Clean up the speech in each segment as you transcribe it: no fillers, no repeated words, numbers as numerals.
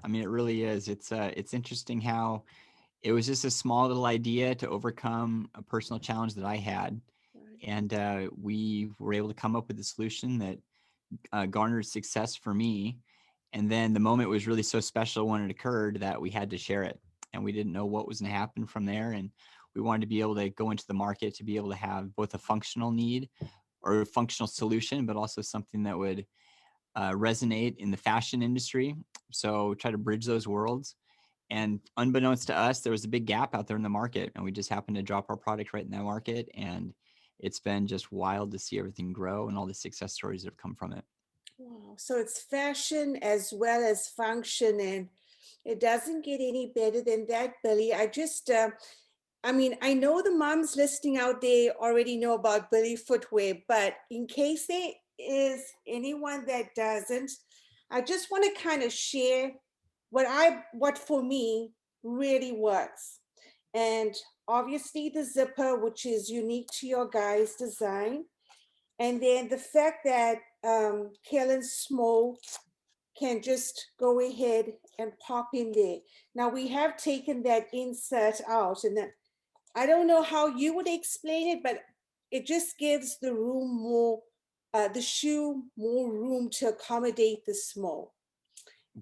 I mean, it really is. It's interesting how it was just a small little idea to overcome a personal challenge that I had. Right. And we were able to come up with a solution that garnered success for me. And then the moment was really so special when it occurred that we had to share it. And we didn't know what was going to happen from there. And we wanted to be able to go into the market to be able to have both a functional need or a functional solution, but also something that would resonate in the fashion industry. So try to bridge those worlds. And unbeknownst to us, there was a big gap out there in the market, and we just happened to drop our product right in that market. And it's been just wild to see everything grow and all the success stories that have come from it. Wow. So it's fashion as well as function, and it doesn't get any better than that, Billy. I mean, I know the moms listening out there already know about Billy Footwear, but in case there is anyone that doesn't, I just want to kind of share what for me really works. And obviously the zipper, which is unique to your guys' design. And then the fact that Kellen Small can just go ahead and pop in there. Now we have taken that insert out, and I don't know how you would explain it, but it just gives the room more, the shoe more room to accommodate the small.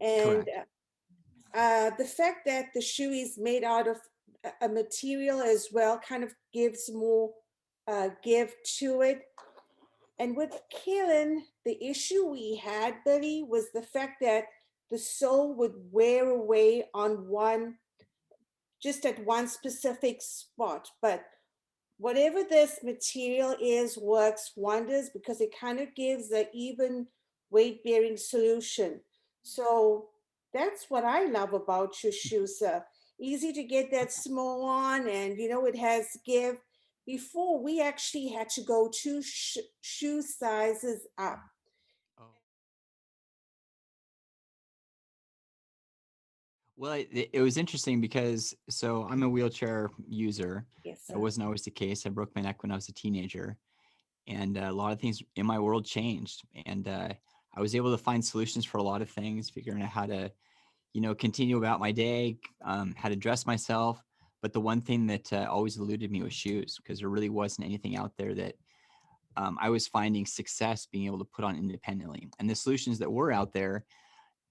And Correct. the fact that the shoe is made out of a material as well kind of gives more give to it. And with Kaylin, the issue we had, Billy, was the fact that the sole would wear away on just at one specific spot. But whatever this material is works wonders because it kind of gives an even weight bearing solution. So that's what I love about your shoes. Easy to get that small on, and it has give. Before we actually had to go two shoe sizes up. Oh. Well, it was interesting because so I'm a wheelchair user. Yes, That sir. wasn't always the case. I broke my neck when I was a teenager, and a lot of things in my world changed. And I was able to find solutions for a lot of things, figuring out how to, continue about my day, how to dress myself. But the one thing that always eluded me was shoes, because there really wasn't anything out there that I was finding success being able to put on independently. And the solutions that were out there,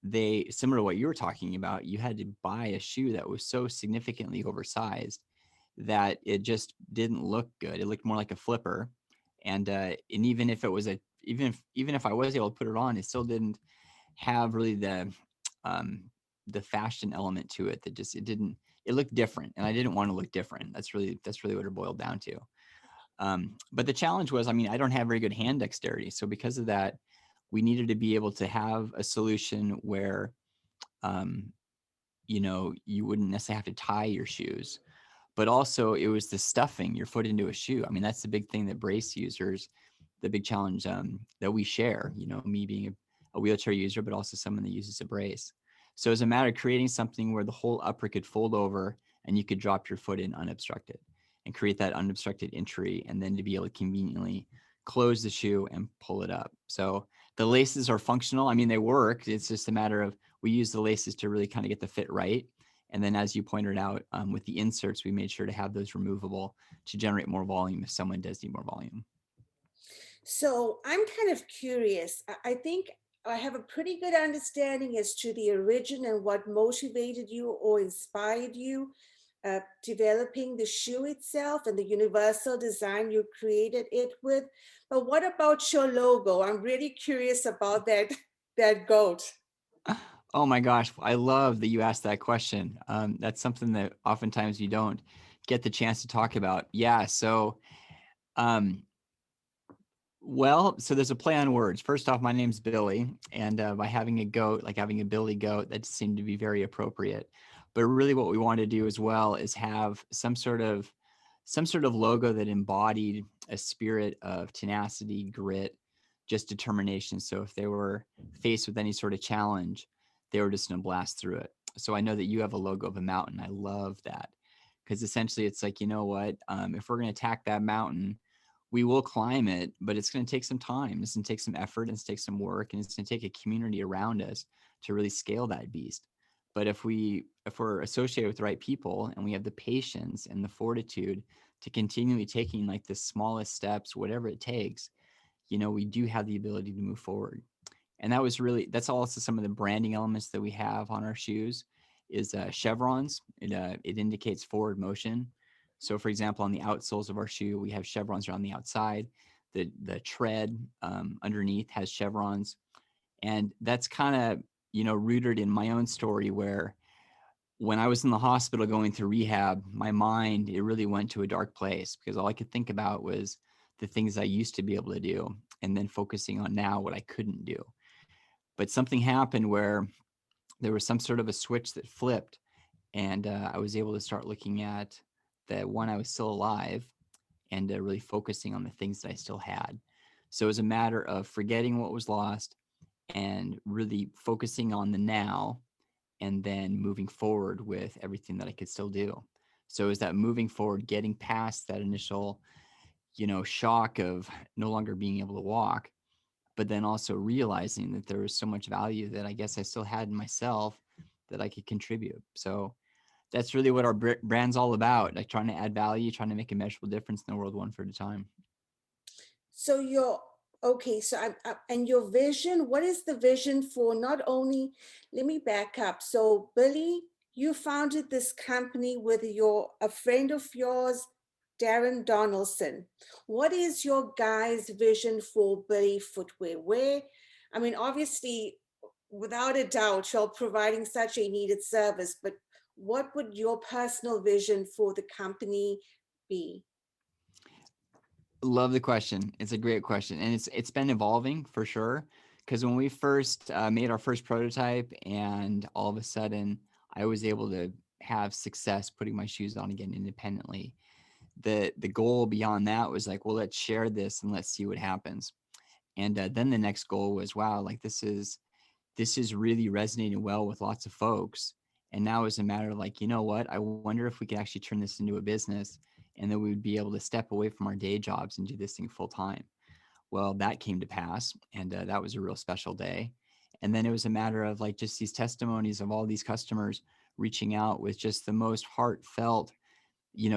they similar to what you were talking about, you had to buy a shoe that was so significantly oversized that it just didn't look good. It looked more like a flipper. And even if it was even if I was able to put it on, it still didn't have really um the fashion element to it. That just it looked different, and I didn't want to look different. That's really what it boiled down to. But the challenge was, I mean, I don't have very good hand dexterity. So because of that, we needed to be able to have a solution where, um, you wouldn't necessarily have to tie your shoes, but also it was the stuffing your foot into a shoe. I mean, that's the big thing that brace users, the big challenge that we share, me being a wheelchair user, but also someone that uses a brace. So it's a matter of creating something where the whole upper could fold over and you could drop your foot in unobstructed and create that unobstructed entry, and then to be able to conveniently close the shoe and pull it up. So the laces are functional. I mean, they work. It's just a matter of we use the laces to really kind of get the fit right. And then, as you pointed out, with the inserts, we made sure to have those removable to generate more volume if someone does need more volume. So I'm kind of curious. I think I have a pretty good understanding as to the origin and what motivated you or inspired you developing the shoe itself and the universal design you created it with. But what about your logo? I'm really curious about that that goat. Oh my gosh, I love that you asked that question. That's something that oftentimes you don't get the chance to talk about. Yeah, so um, so there's a play on words. First off, my name's Billy, and by having a goat, like having a Billy goat, that seemed to be very appropriate. But really, what we wanted to do as well is have some sort of logo that embodied a spirit of tenacity, grit, just determination. So if they were faced with any sort of challenge, they were just going to blast through it. So I know that you have a logo of a mountain. I love that because essentially it's like, you know what? If we're going to attack that mountain, we will climb it, but it's going to take some time. It's going to take some effort, and it's going to take some work, and it's going to take a community around us to really scale that beast. But if we're associated with the right people and we have the patience and the fortitude to continually taking like the smallest steps, whatever it takes, we do have the ability to move forward. And that's also some of the branding elements that we have on our shoes is chevrons. It indicates forward motion. So for example, on the outsoles of our shoe, we have chevrons around the outside. The tread underneath has chevrons. And that's kind of, rooted in my own story where when I was in the hospital going through rehab, my mind, it really went to a dark place because all I could think about was the things I used to be able to do and then focusing on now what I couldn't do. But something happened where there was some sort of a switch that flipped, and I was able to start looking at that one, I was still alive, and really focusing on the things that I still had. So it was a matter of forgetting what was lost and really focusing on the now and then moving forward with everything that I could still do. So is that moving forward, getting past that initial, shock of no longer being able to walk, but then also realizing that there was so much value that I guess I still had in myself that I could contribute. So that's really what our brand's all about, like trying to add value, trying to make a measurable difference in the world one foot at a time. So your okay, so and your vision, what is the vision for not only, let me back up. So Billy, you founded this company with a friend of yours, Darren Donaldson. What is your guys' vision for Billy Footwear? I mean, obviously, without a doubt, you're providing such a needed service, but what would your personal vision for the company be? Love the question. It's a great question, and it's been evolving for sure. Because when we first made our first prototype, and all of a sudden I was able to have success putting my shoes on again independently, the goal beyond that was like, well, let's share this and let's see what happens. And then the next goal was, wow, like this is really resonating well with lots of folks. And now it's a matter of like, you know what? I wonder if we could actually turn this into a business and then we would be able to step away from our day jobs and do this thing full time. Well, that came to pass. And that was a real special day. And then it was a matter of like just these testimonies of all these customers reaching out with just the most heartfelt,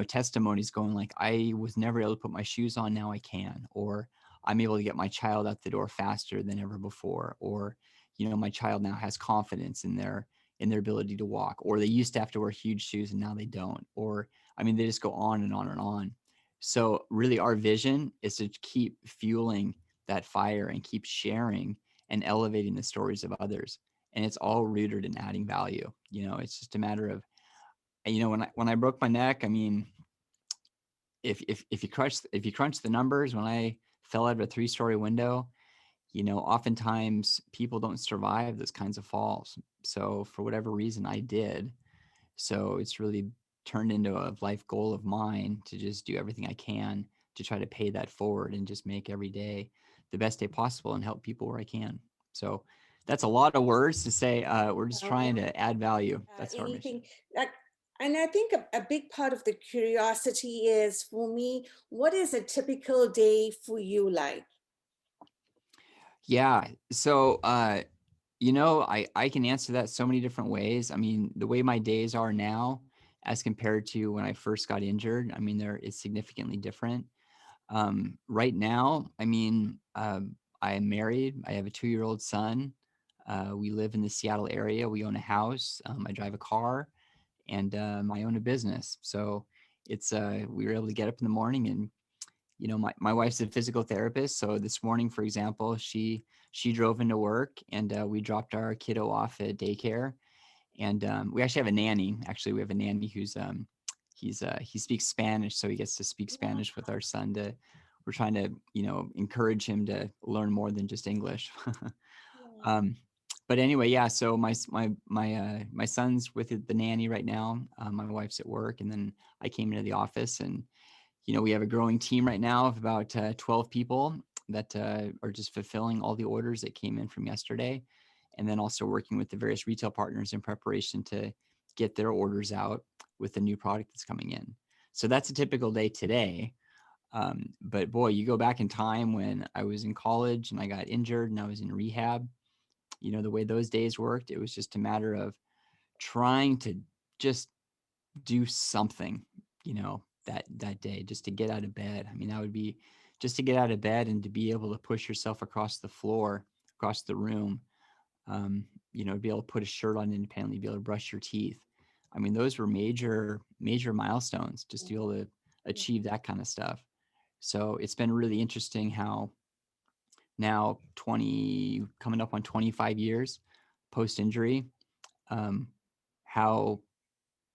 testimonies going like, I was never able to put my shoes on, now I can, or I'm able to get my child out the door faster than ever before, or, my child now has confidence in their ability to walk, or they used to have to wear huge shoes and now they don't, or, I mean, they just go on and on and on. So really our vision is to keep fueling that fire and keep sharing and elevating the stories of others. And it's all rooted in adding value. It's just a matter of, when I broke my neck, I mean, if you crunch the numbers, when I fell out of a 3-story window, oftentimes people don't survive those kinds of falls. So for whatever reason, I did. So it's really turned into a life goal of mine to just do everything I can to try to pay that forward and just make every day the best day possible and help people where I can. So that's a lot of words to say. We're just trying to add value. That's our mission. Anything like, and I think a big part of the curiosity is for me, what is a typical day for you like? Yeah. So, I can answer that so many different ways. I mean, the way my days are now as compared to when I first got injured, I mean, there is significantly different. Right now, I mean, I am married. I have a 2-year-old son. We live in the Seattle area. We own a house. I drive a car, and I own a business. So we were able to get up in the morning and my wife's a physical therapist. So this morning, for example, she drove into work and we dropped our kiddo off at daycare. And we actually have a nanny. Actually, we have a nanny who's he speaks Spanish, so he gets to speak Yeah. Spanish with our son. We're trying to encourage him to learn more than just English. Yeah. um, but anyway, yeah. So my son's with the nanny right now. My wife's at work, and then I came into the office and we have a growing team right now of about 12 people that are just fulfilling all the orders that came in from yesterday. And then also working with the various retail partners in preparation to get their orders out with the new product that's coming in. So that's a typical day today. But boy, you go back in time when I was in college and I got injured and I was in rehab, the way those days worked, it was just a matter of trying to just do something, that day, just to get out of bed. I mean, that would be just to get out of bed and to be able to push yourself across the floor, across the room, to be able to put a shirt on independently, be able to brush your teeth. I mean, those were major, major milestones just to be able to achieve that kind of stuff. So it's been really interesting how now 20, coming up on 25 years post injury, um, how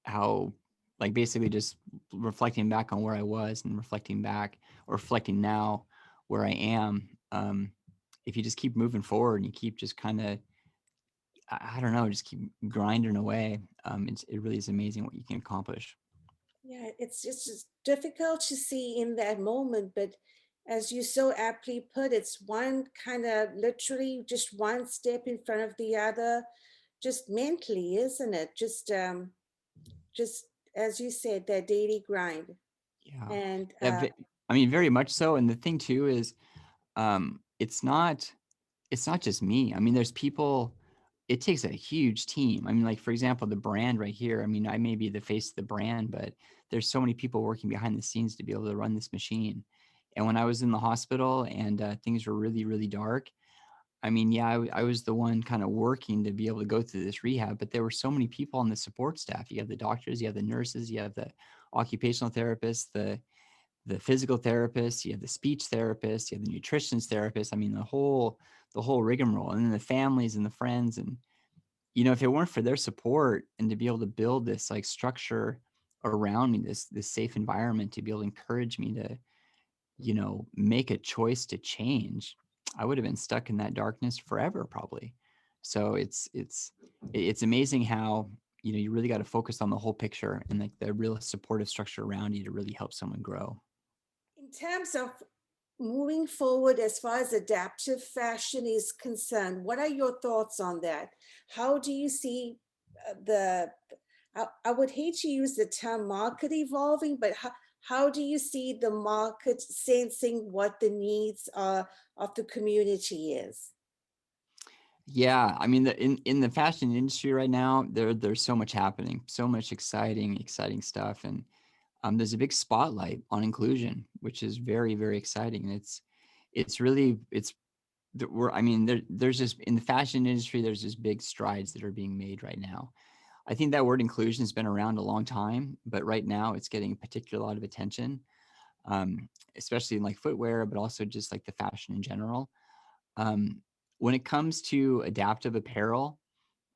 how like basically just reflecting back on where I was and reflecting back or reflecting now where I am. If you just keep moving forward and you keep just kind of, I don't know, just keep grinding away, it really is amazing what you can accomplish. Yeah, it's just difficult to see in that moment, but as you so aptly put, it's one kind of literally just one step in front of the other, just mentally, isn't it? Just as you said, that daily grind. Yeah. And Yeah. I mean, very much so. And the thing too is, um, it's not, it's not just me. I mean, there's people, it takes a huge team. I mean, like, for example, the brand right here. I mean, I may be the face of the brand, but there's so many people working behind the scenes to be able to run this machine. And when I was in the hospital and things were really, really dark, I mean, yeah, I was the one kind of working to be able to go through this rehab, but there were so many people on the support staff. You have the doctors, you have the nurses, you have the occupational therapists, the physical therapists, you have the speech therapists, you have the nutritionist therapist. I mean, the whole rigmarole, and then the families and the friends. And if it weren't for their support and to be able to build this like structure around me, this safe environment to be able to encourage me to make a choice to change, I would have been stuck in that darkness forever probably. So it's amazing how you really got to focus on the whole picture and like the real supportive structure around you to really help someone grow. in terms of moving forward, as far as adaptive fashion is concerned, what are your thoughts on that? How do you see I would hate to use the term market evolving, but how do you see the market sensing what the needs are of the community is? Yeah, I mean, in the fashion industry right now, there's so much happening, so much exciting stuff, and there's a big spotlight on inclusion, which is very, very exciting. And it's really we're I mean, there's just in the fashion industry, there's just big strides that are being made right now. I think that word inclusion has been around a long time, but right now it's getting a particular lot of attention, especially in like footwear, but also just like the fashion in general. Um, when it comes to adaptive apparel,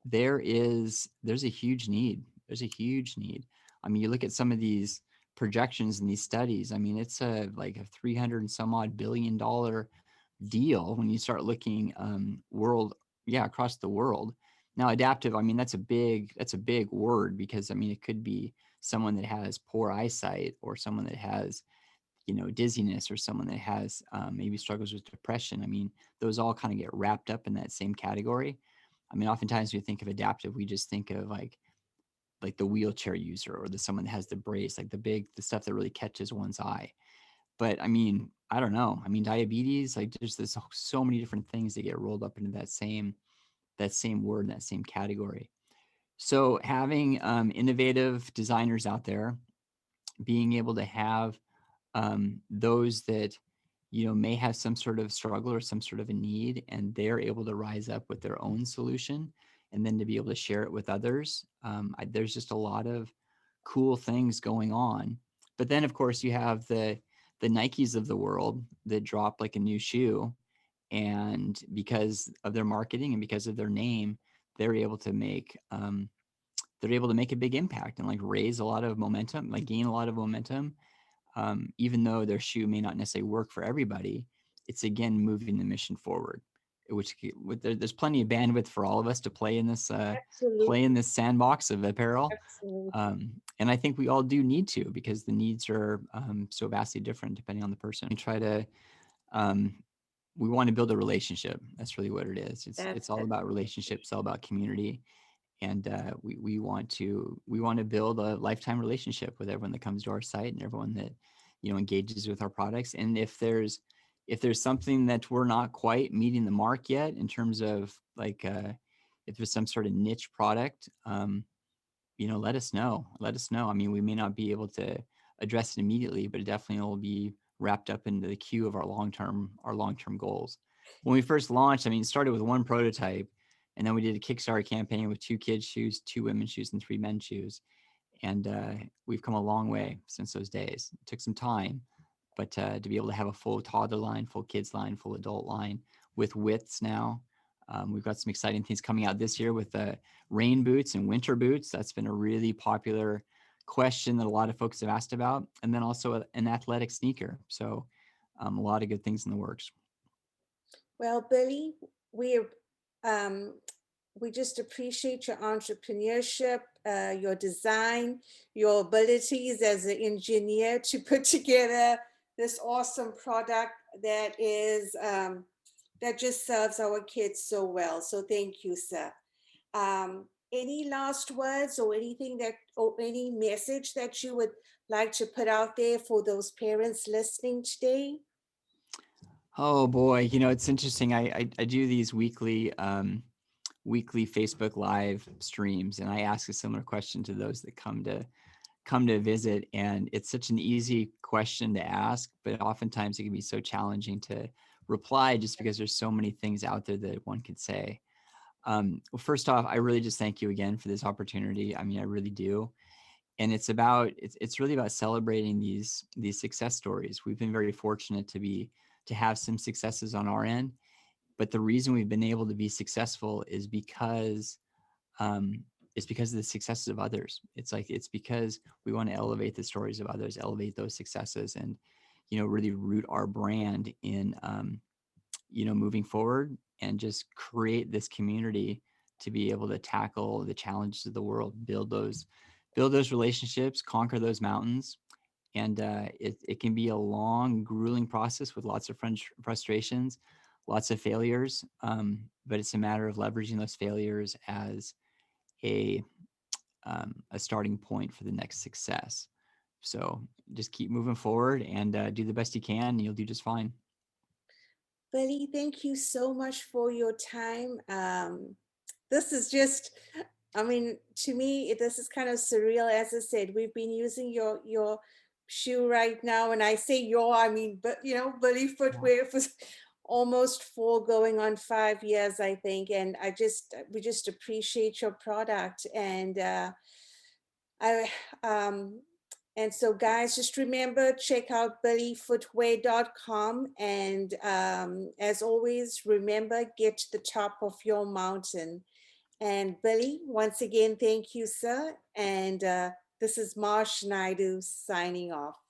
there's a huge need. There's a huge need. I mean, you look at some of these projections and these studies. I mean, it's a like a 300 and some odd $1 billion deal when you start looking across the world. Now, adaptive, I mean, that's a big word, because I mean, it could be someone that has poor eyesight, or someone that has dizziness, or someone that has maybe struggles with depression. I mean, those all kind of get wrapped up in that same category. I mean, oftentimes we think of adaptive, we just think of like the wheelchair user, or the someone that has the brace, like the stuff that really catches one's eye. But I mean, I don't know. I mean, diabetes, like there's so many different things that get rolled up into that same word, that same category. So having innovative designers out there, being able to have those that may have some sort of struggle or some sort of a need, and they're able to rise up with their own solution, and then to be able to share it with others. There's just a lot of cool things going on. But then, of course, you have the Nikes of the world that drop like a new shoe, and because of their marketing and because of their name, they're able to make a big impact and like raise a lot of momentum, like gain a lot of momentum. Even though their shoe may not necessarily work for everybody, it's again moving the mission forward. There's plenty of bandwidth for all of us to play in Absolutely, this sandbox of apparel, absolutely. and I think we all do need to, because the needs are so vastly different depending on the person. Um, we want to build a relationship. That's really what it is. It's all about relationships, all about community, and we want to build a lifetime relationship with everyone that comes to our site, and everyone that engages with our products. And if there's something that we're not quite meeting the mark yet in terms of like if there's some sort of niche product, let us know. Let us know. I mean, we may not be able to address it immediately, but it definitely will be wrapped up into the queue of our long term goals. When we first launched, I mean, it started with one prototype, and then we did a Kickstarter campaign with 2 kids shoes, 2 women's shoes, and 3 men's shoes. And we've come a long way since those days. It took some time, but to be able to have a full toddler line, full kids line, full adult line with widths now. We've got some exciting things coming out this year with rain boots and winter boots. That's been a really popular question that a lot of folks have asked about. And then also an athletic sneaker. So a lot of good things in the works. Well, Billy, we um, we just appreciate your entrepreneurship, your design, your abilities as an engineer to put together this awesome product that is that just serves our kids so well. So thank you, sir. Any last words or anything that, or any message that you would like to put out there for those parents listening today? Oh boy, it's interesting. I do these weekly Facebook Live streams, and I ask a similar question to those that come to visit. And it's such an easy question to ask, but oftentimes it can be so challenging to reply just because there's so many things out there that one could say. Well, first off, I really just thank you again for this opportunity. I mean, I really do. And it's really about celebrating these success stories. We've been very fortunate to have some successes on our end, but the reason we've been able to be successful is because um, it's because of the successes of others. It's because we want to elevate the stories of others, elevate those successes, and really root our brand in moving forward and just create this community to be able to tackle the challenges of the world, build those relationships, conquer those mountains. And it can be a long, grueling process with lots of frustrations, lots of failures. But it's a matter of leveraging those failures as a a starting point for the next success. So just keep moving forward and do the best you can, and you'll do just fine. Billy, thank you so much for your time. This is just, I mean, to me, this is kind of surreal. As I said, we've been using your shoe right now, and I say your, I mean, but Billy Yeah. Footwear for almost 4 going on 5 years, I think. And we just appreciate your product. And I and so guys, just remember, check out billyfootwear.com. And as always, remember, get to the top of your mountain. And Billy, once again, thank you, sir. And this is Marsh Naidu signing off.